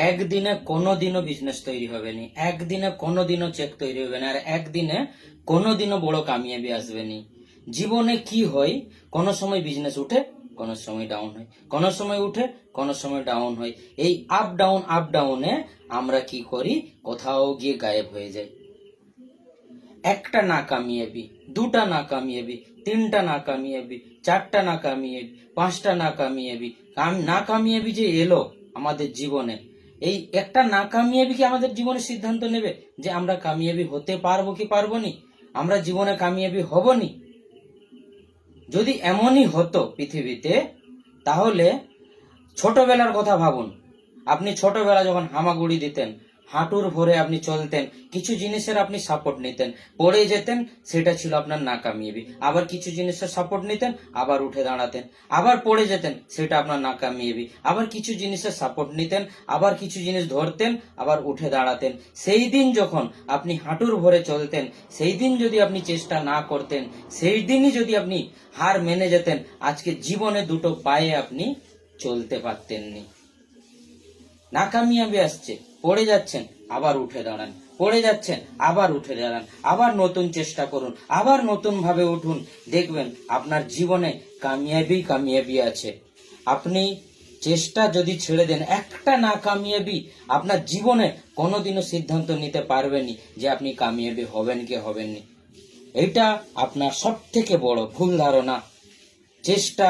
একদিনে কোনোদিনও বিজনেস তৈরি হবে না, একদিনে কোনোদিনও চেক তৈরি হবে না, আর একদিনে কোনোদিনও বড় কামিয়াবি আসবে না। জীবনে কি হয়, কোনো সময় বিজনেস উঠে, কোনো সময় ডাউন হয়, কোনো সময় উঠে, কোনো সময় ডাউন হয়। এই আপ ডাউনে আমরা কি করি, কোথাও গিয়ে গায়েব হয়ে যাই। একটা না কামিয়াবি, দুটা না কামিয়াবি, তিনটা না কামিয়াবি, চারটা না কামিয়াবি, পাঁচটা না কামিয়াবি, না কামিয়াবি যে এলো আমাদের জীবনে, এই একটা না কামিয়াবি কি আমাদের জীবনে সিদ্ধান্ত নেবে যে আমরা কামিয়াবি হতে পারবো কি পারবো নি, আমরা জীবনে কামিয়াবি হব নি? যদি এমনই হতো পৃথিবীতে, তাহলে ছোটবেলার কথা ভাবুন। আপনি ছোটবেলা যখন হামাগুড়ি দিতেন, হাঁটুর ভরে আপনি চলতেন, কিছু জিনিসের আপনি সাপোর্ট নিতেন, পড়ে যেতেন, সেটা ছিল আপনার নাকামিয়াবি। আবার কিছু জিনিসের সাপোর্ট নিতেন, আবার উঠে দাঁড়াতেন, আবার পড়ে যেতেন, সেটা আপনার নাকামিয়াবি। আবার কিছু জিনিসের সাপোর্ট নিতেন, আবার কিছু জিনিস ধরতেন, আবার উঠে দাঁড়াতেন। সেই দিন যখন আপনি হাঁটুর ভরে চলতেন, সেই দিন যদি আপনি চেষ্টা না করতেন, সেই দিনই যদি আপনি হার মেনে যেতেন, আজকে জীবনে দুটো পায়ে আপনি চলতে পারতেননি। নাকামিয়াবি আসছে, পড়ে যাচ্ছেন, আবার উঠে দাঁড়ান, পড়ে যাচ্ছেন, আবার উঠে দাঁড়ান, আবার নতুন চেষ্টা করুন, আবার নতুন ভাবে উঠুন। দেখবেন আপনার জীবনে কামিয়াবি আছে। আপনি চেষ্টা যদি ছেড়ে দেন, একটা না কামিয়াবি আপনার জীবনে কোনোদিনও সিদ্ধান্ত নিতে পারবেনই যে আপনি কামিয়াবি হবেন কি হবেননি। এটা আপনার সব থেকে বড় ভুল ধারণা। চেষ্টা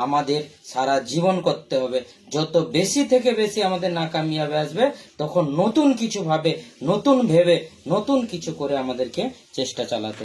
আমাদের সারা জীবন করতে হবে। যত বেশি থেকে বেশি আমাদের নাকামিয়াবি আসবে, তখন নতুন কিছু ভাবে, নতুন ভেবে, নতুন কিছু করে আমাদেরকে চেষ্টা চালাতে